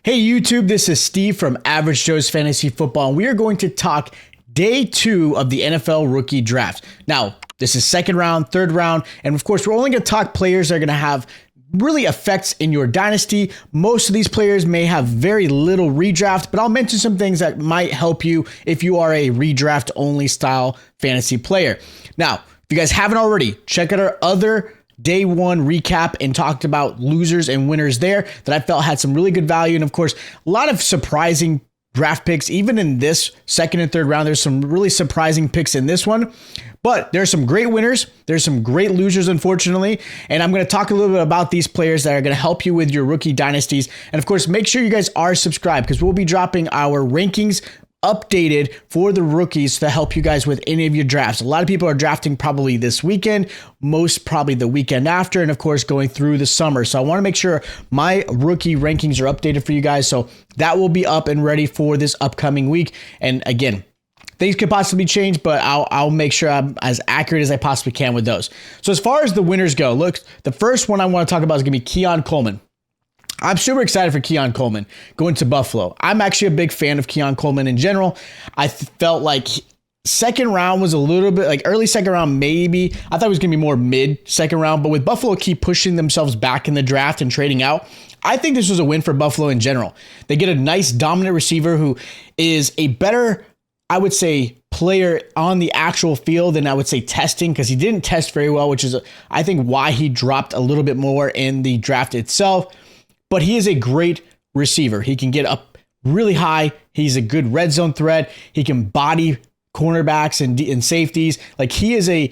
Hey YouTube, this is Steve from Average Joe's Fantasy Football, and we are going to talk day 2 of the NFL rookie draft. Now, this is second round, third round, and of course, we're only going to talk players that are going to have really effects in your dynasty. Most of these players may have very little redraft, but I'll mention some things that might help you if you are a redraft only style fantasy player. Now, if you guys haven't already, check out our other day 1 recap and talked about losers and winners there that I felt had some really good value. And of course, a lot of surprising draft picks, even in this second and third round. There's some really surprising picks in this one, but there's some great winners. There's some great losers, unfortunately. And I'm going to talk a little bit about these players that are going to help you with your rookie dynasties. And of course, make sure you guys are subscribed because we'll be dropping our rankings updated for the rookies to help you guys with any of your drafts. A lot of people are drafting probably this weekend, most probably the weekend after, and of course going through the summer. So I want to make sure my rookie rankings are updated for you guys. So that will be up and ready for this upcoming week. And again, things could possibly change, but I'll make sure I'm as accurate as I possibly can with those. So as far as the winners go, look, the first one I want to talk about is going to be Keon Coleman. I'm super excited for Keon Coleman going to Buffalo. I'm actually a big fan of Keon Coleman in general. I felt like second round was a little bit like early second round, maybe. I thought it was going to be more mid second round, but with Buffalo keep pushing themselves back in the draft and trading out, I think this was a win for Buffalo in general. They get a nice dominant receiver who is a better, I would say, player on the actual field than I would say testing, because he didn't test very well, which is I think why he dropped a little bit more in the draft itself. But he is a great receiver. He can get up really high. He's a good red zone threat. He can body cornerbacks and safeties. Like, he is a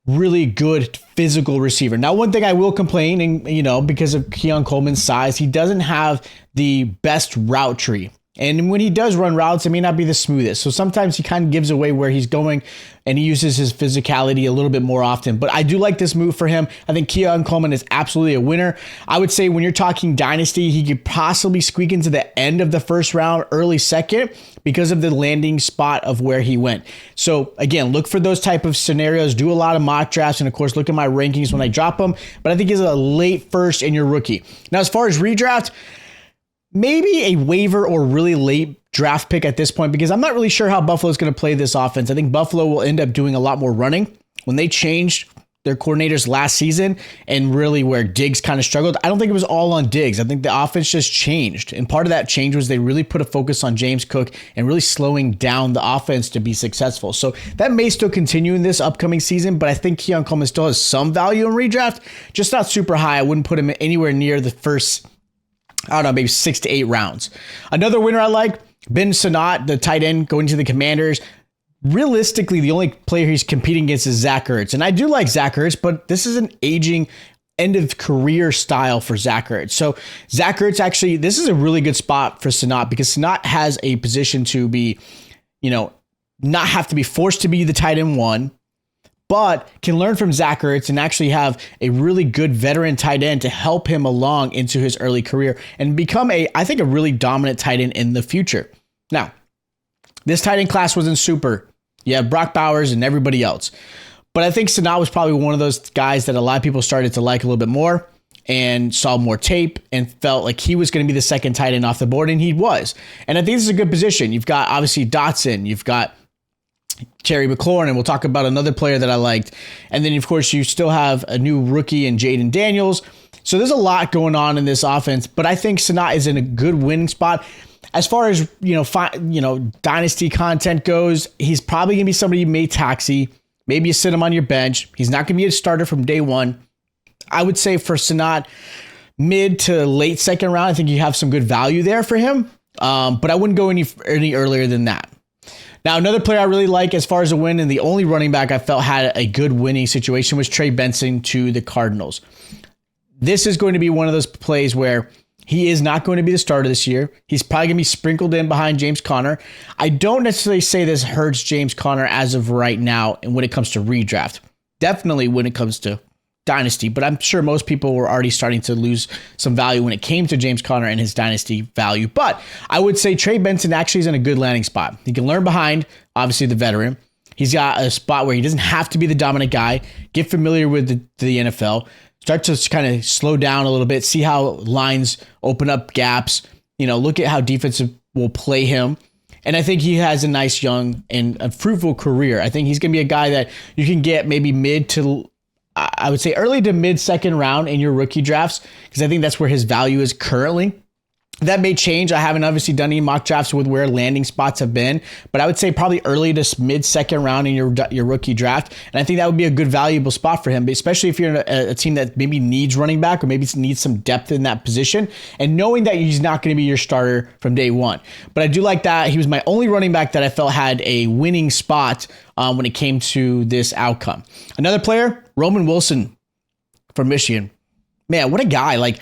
really good physical receiver. Now, one thing I will complain, and because of Keon Coleman's size, he doesn't have the best route tree. And when he does run routes, it may not be the smoothest. So sometimes he kind of gives away where he's going, and he uses his physicality a little bit more often. But I do like this move for him. I think Keon Coleman is absolutely a winner. I would say when you're talking dynasty, he could possibly squeak into the end of the first round, early second, because of the landing spot of where he went. So again, look for those type of scenarios. Do a lot of mock drafts, and of course, look at my rankings when I drop them. But I think he's a late first in your rookie. Now, as far as redraft, maybe a waiver or really late draft pick at this point, because I'm not really sure how Buffalo is going to play this offense. I think Buffalo will end up doing a lot more running. When they changed their coordinators last season and really where Diggs kind of struggled, I don't think it was all on Diggs. I think the offense just changed. And part of that change was they really put a focus on James Cook and really slowing down the offense to be successful. So that may still continue in this upcoming season, but I think Keon Coleman still has some value in redraft, just not super high. I wouldn't put him anywhere near the first, I don't know, maybe 6 to 8 rounds. Another winner I like, Ben Sont, the tight end going to the Commanders. Realistically, the only player he's competing against is Zach Ertz. And I do like Zach Ertz, but this is an aging end of career style for Zach Ertz. So Zach Ertz, actually, this is a really good spot for Sont, because Sont has a position to be, not have to be forced to be the tight end one, but can learn from Zach Ertz and actually have a really good veteran tight end to help him along into his early career and become I think a really dominant tight end in the future. Now, this tight end class wasn't super. You have Brock Bowers and everybody else. But I think Sont was probably one of those guys that a lot of people started to like a little bit more and saw more tape and felt like he was going to be the second tight end off the board, and he was. And I think this is a good position. You've got, obviously, Dotson. You've got Terry McLaurin, and we'll talk about another player that I liked. And then, of course, you still have a new rookie in Jaden Daniels. So there's a lot going on in this offense, but I think Sont is in a good winning spot. As far as, dynasty content goes, he's probably going to be somebody you may taxi. Maybe you sit him on your bench. He's not going to be a starter from day one. I would say for Sont, mid to late second round, I think you have some good value there for him. But I wouldn't go any earlier than that. Now, another player I really like as far as a win, and the only running back I felt had a good winning situation, was Trey Benson to the Cardinals. This is going to be one of those plays where he is not going to be the starter this year. He's probably going to be sprinkled in behind James Conner. I don't necessarily say this hurts James Conner as of right now, and when it comes to redraft. Definitely when it comes to dynasty, but I'm sure most people were already starting to lose some value when it came to James Conner and his dynasty value. But I would say Trey Benson actually is in a good landing spot. He can learn behind, obviously, the veteran. He's got a spot where he doesn't have to be the dominant guy, get familiar with the NFL, start to kind of slow down a little bit, see how lines open up gaps, look at how defensive will play him. And I think he has a nice young and a fruitful career. I think he's going to be a guy that you can get maybe I would say early to mid second round in your rookie drafts, because I think that's where his value is currently. That may change. I haven't obviously done any mock drafts with where landing spots have been, but I would say probably early to mid second round in your rookie draft. And I think that would be a good valuable spot for him, especially if you're in a team that maybe needs running back or maybe needs some depth in that position, and knowing that he's not going to be your starter from day one. But I do like that. He was my only running back that I felt had a winning spot when it came to this outcome. Another player, Roman Wilson from Michigan. Man, what a guy.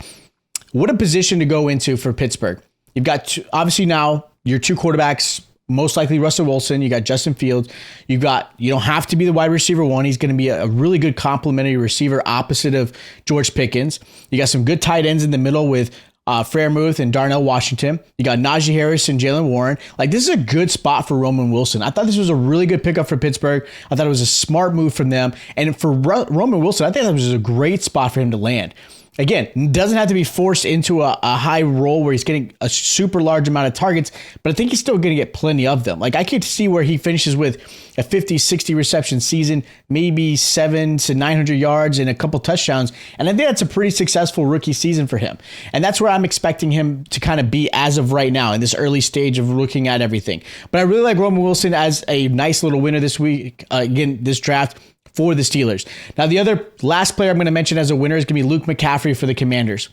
What a position to go into for Pittsburgh. You've got obviously now your two quarterbacks, most likely Russell Wilson. You got Justin Fields. You don't have to be the wide receiver one. He's going to be a really good complementary receiver opposite of George Pickens. You got some good tight ends in the middle with Freiermuth and Darnell Washington. You got Najee Harris and Jalen Warren. This is a good spot for Roman Wilson. I thought this was a really good pickup for Pittsburgh. I thought it was a smart move from them. And for Roman Wilson, I think that was a great spot for him to land. Again, doesn't have to be forced into a high role where he's getting a super large amount of targets, but I think he's still going to get plenty of them. I could see where he finishes with a 50, 60 reception season, maybe 700 to 900 yards and a couple touchdowns. And I think that's a pretty successful rookie season for him. And that's where I'm expecting him to kind of be as of right now in this early stage of looking at everything. But I really like Roman Wilson as a nice little winner this week, this draft, for the Steelers. Now, the other last player I'm going to mention as a winner is going to be Luke McGaffrey for the Commanders.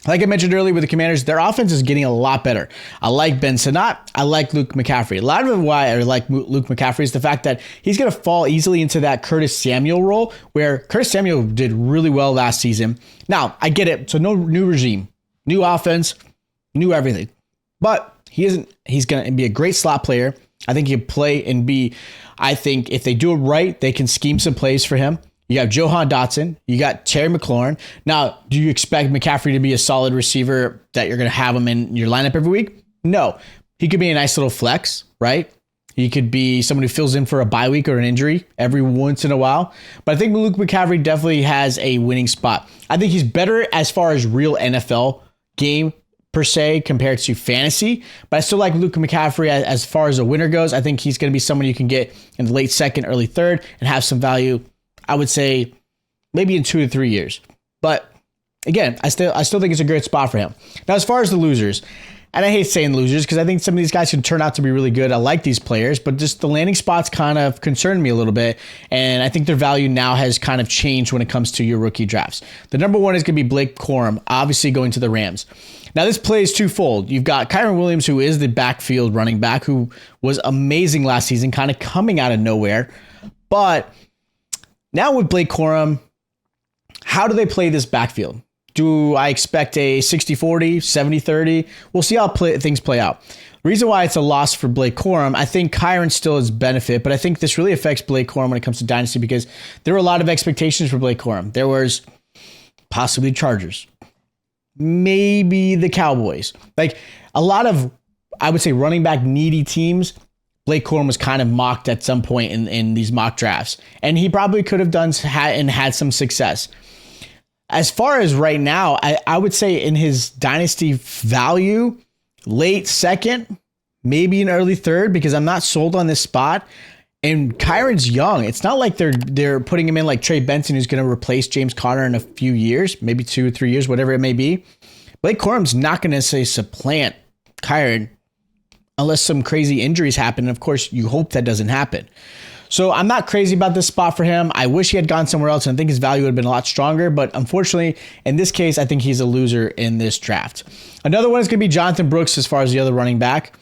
Like I mentioned earlier with the Commanders, their offense is getting a lot better. I like Ben Sinnott. I like Luke McGaffrey. A lot of why I like Luke McGaffrey is the fact that he's going to fall easily into that Curtis Samuel role, where Curtis Samuel did really well last season. Now, I get it. So no new regime, new offense, new everything. But he's going to be a great slot player. I think he can play and I think if they do it right, they can scheme some plays for him. You got Johan Dotson. You got Terry McLaurin. Now, do you expect McCaffrey to be a solid receiver that you're going to have him in your lineup every week? No. He could be a nice little flex, right? He could be someone who fills in for a bye week or an injury every once in a while. But I think Luke McCaffrey definitely has a winning spot. I think he's better as far as real NFL game per se compared to fantasy, but I still like Luke McCaffrey as far as a winner goes. I think he's going to be someone you can get in the late second, early third and have some value, I would say maybe in 2 to 3 years. But again, I still think it's a great spot for him. Now, as far as the losers, and I hate saying losers because I think some of these guys can turn out to be really good. I like these players, but just the landing spots kind of concern me a little bit. And I think their value now has kind of changed when it comes to your rookie drafts. The number one is going to be Blake Corm, obviously going to the Rams. Now, this play is twofold. You've got Kyren Williams, who is the backfield running back, who was amazing last season, kind of coming out of nowhere. But now with Blake Corum, how do they play this backfield? Do I expect a 60-40, 70-30? We'll see how things play out. The reason why it's a loss for Blake Corum, I think Kyren still has benefit, but I think this really affects Blake Corum when it comes to Dynasty because there were a lot of expectations for Blake Corum. There was possibly Chargers, maybe the Cowboys. A lot of, I would say, running back needy teams. Blake Corum was kind of mocked at some point in these mock drafts, and he probably could have had some success. As far as right now, I would say in his dynasty value, late second, maybe an early third, because I'm not sold on this spot. And Kyron's young. It's not like they're putting him in like Trey Benson, who's going to replace James Conner in a few years, maybe 2 or 3 years, whatever it may be. Blake Corum's not going to say supplant Kyron unless some crazy injuries happen. And of course, you hope that doesn't happen. So I'm not crazy about this spot for him. I wish he had gone somewhere else, and I think his value would have been a lot stronger. But unfortunately, in this case, I think he's a loser in this draft. Another one is going to be Jonathan Brooks as far as the other running back.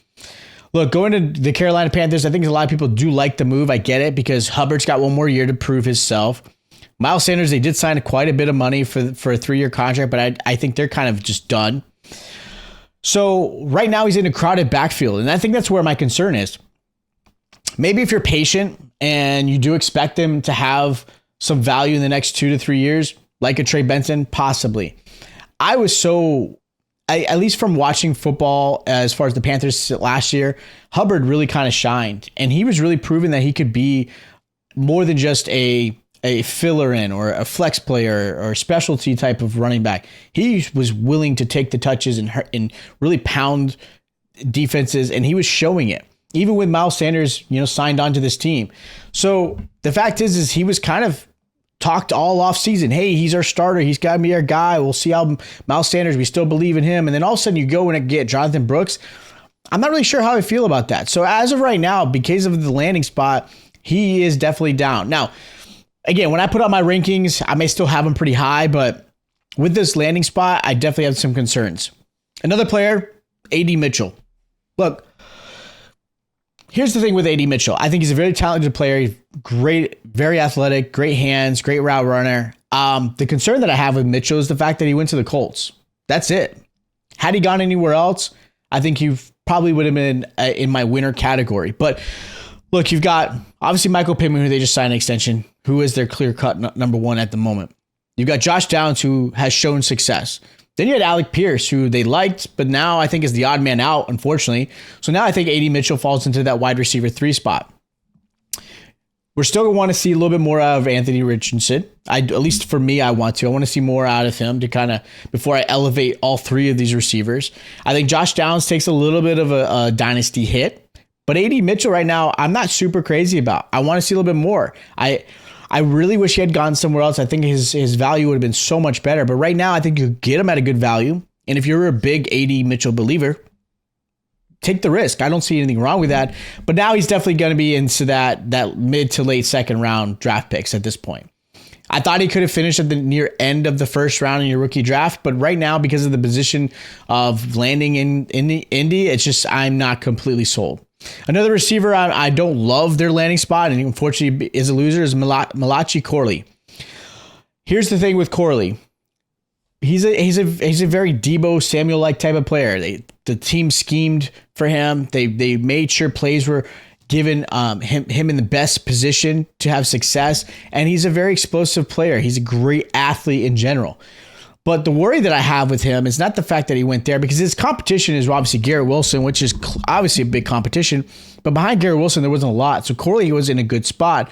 Look, going to the Carolina Panthers, I think a lot of people do like the move. I get it because Hubbard's got one more year to prove himself. Miles Sanders, they did sign quite a bit of money for a 3-year contract, but I think they're kind of just done. So right now he's in a crowded backfield, and I think that's where my concern is. Maybe if you're patient and you do expect them to have some value in the next 2 to 3 years, like a Trey Benson, possibly. At least from watching football as far as the Panthers last year, Hubbard really kind of shined, and he was really proving that he could be more than just a a filler in or a flex player or a specialty type of running back. He was willing to take the touches and really pound defenses, and he was showing it. Even with Miles Sanders, signed onto this team. So the fact is he was kind of talked all off season. Hey, he's our starter. He's got to be our guy. We'll see how Miles Sanders, we still believe in him. And then all of a sudden you go and get Jonathan Brooks. I'm not really sure how I feel about that. So as of right now, because of the landing spot, he is definitely down. Now, again, when I put out my rankings, I may still have him pretty high, but with this landing spot, I definitely have some concerns. Another player, A.D. Mitchell. Look, here's the thing with A.D. Mitchell. I think he's a very talented player. He's great, very athletic, great hands, great route runner. The concern that I have with Mitchell is the fact that he went to the Colts. That's it. Had he gone anywhere else, I think he probably would have been in my winner category. But look, you've got obviously Michael Pittman, who they just signed an extension, who is their clear-cut number one at the moment. You've got Josh Downs, who has shown success. Then you had Alec Pierce, who they liked, but now I think is the odd man out, unfortunately. So now I think A.D. Mitchell falls into that wide receiver 3 spot. We're still going to want to see a little bit more out of Anthony Richardson. At least for me, I want to see more out of him to kind of, before I elevate all 3 of these receivers. I think Josh Downs takes a little bit of a dynasty hit, but A.D. Mitchell right now, I'm not super crazy about. I want to see a little bit more. I really wish he had gone somewhere else. I think his value would have been so much better. But right now, I think you get him at a good value. And if you're a big A.D. Mitchell believer, take the risk. I don't see anything wrong with that. But now he's definitely going to be into that mid to late second round draft picks at this point. I thought he could have finished at the near end of the first round in your rookie draft. But right now, because of the position of landing in Indy, it's just I'm not completely sold. Another receiver I don't love their landing spot, and unfortunately is a loser, is Malachi Corley. Here's the thing with Corley. He's a very Debo Samuel-like type of player. The team schemed for him. They made sure plays were given him in the best position to have success, and he's a very explosive player. He's a great athlete in general. But the worry that I have with him is not the fact that he went there, because his competition is obviously Garrett Wilson, which is obviously a big competition. But behind Garrett Wilson, there wasn't a lot. So Corley was in a good spot.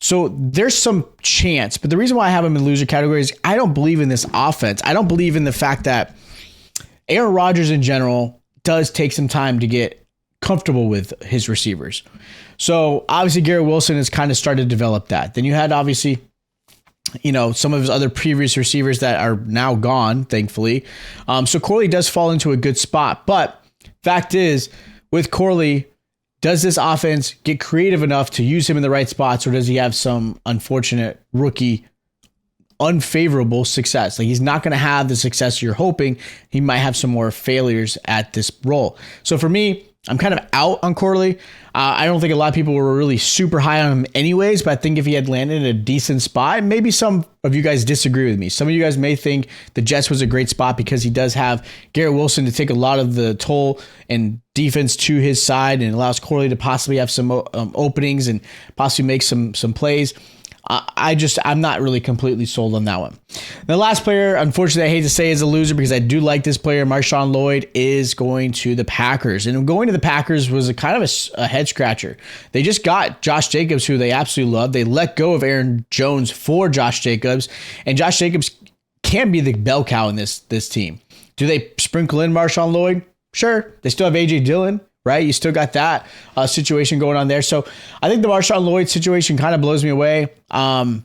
So there's some chance. But the reason why I have him in loser category is I don't believe in this offense. I don't believe in the fact that Aaron Rodgers in general does take some time to get comfortable with his receivers. So obviously Garrett Wilson has kind of started to develop that. Then you had obviously some of his other previous receivers that are now gone, thankfully. So Corley does fall into a good spot. But fact is, with Corley, does this offense get creative enough to use him in the right spots, or does he have some unfortunate rookie unfavorable success? Like, he's not going to have the success you're hoping. He might have some more failures at this role. So for me, I'm kind of out on Corley. I don't think a lot of people were really super high on him anyways, but I think if he had landed in a decent spot, maybe some of you guys disagree with me. Some of you guys may think the Jets was a great spot because he does have Garrett Wilson to take a lot of the toll and defense to his side, and allows Corley to possibly have some openings and possibly make some plays. I'm not really completely sold on that one. The last player, unfortunately, I hate to say is a loser because I do like this player. Marshon Lloyd is going to the Packers. And going to the Packers was a kind of a head scratcher. They just got Josh Jacobs, who they absolutely love. They let go of Aaron Jones for Josh Jacobs. And Josh Jacobs can be the bell cow in this team. Do they sprinkle in Marshon Lloyd? Sure. They still have A.J. Dillon. Right? You still got that situation going on there. So I think the Marshon Lloyd situation kind of blows me away. I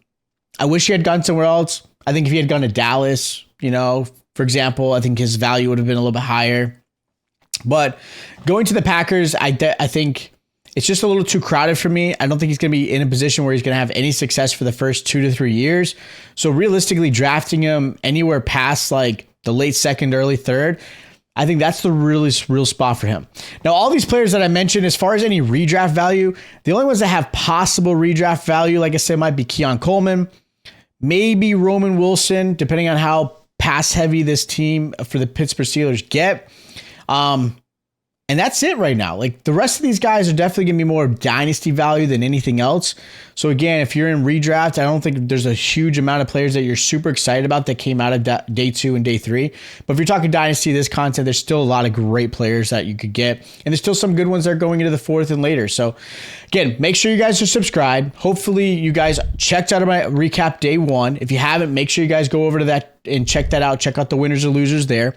wish he had gone somewhere else. I think if he had gone to Dallas, for example, I think his value would have been a little bit higher. But going to the Packers, I think it's just a little too crowded for me. I don't think he's going to be in a position where he's going to have any success for the first 2 to 3 years. So realistically, drafting him anywhere past like the late second, early third, I think that's the real spot for him. Now, all these players that I mentioned, as far as any redraft value, the only ones that have possible redraft value, like I said, might be Keon Coleman, maybe Roman Wilson, depending on how pass heavy this team for the Pittsburgh Steelers get. And that's it right now. Like the rest of these guys are definitely going to be more dynasty value than anything else. So again, if you're in redraft, I don't think there's a huge amount of players that you're super excited about that came out of day 2 and day 3. But if you're talking dynasty, this content, there's still a lot of great players that you could get. And there's still some good ones that are going into the 4th and later. So again, make sure you guys are subscribed. Hopefully you guys checked out my recap day 1. If you haven't, make sure you guys go over to that and check that out. Check out the winners or losers there.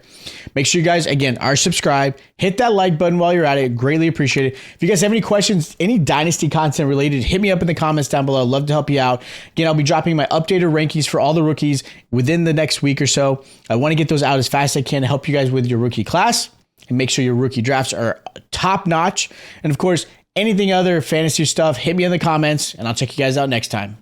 Make sure you guys, again, are subscribed. Hit that like button while you're at it. Greatly appreciate it. If you guys have any questions, any dynasty content related, hit me up in the comments down below. I'd love to help you out. Again, I'll be dropping my updated rankings for all the rookies within the next week or so. I want to get those out as fast as I can to help you guys with your rookie class and make sure your rookie drafts are top notch. And of course, anything other fantasy stuff, hit me in the comments and I'll check you guys out next time.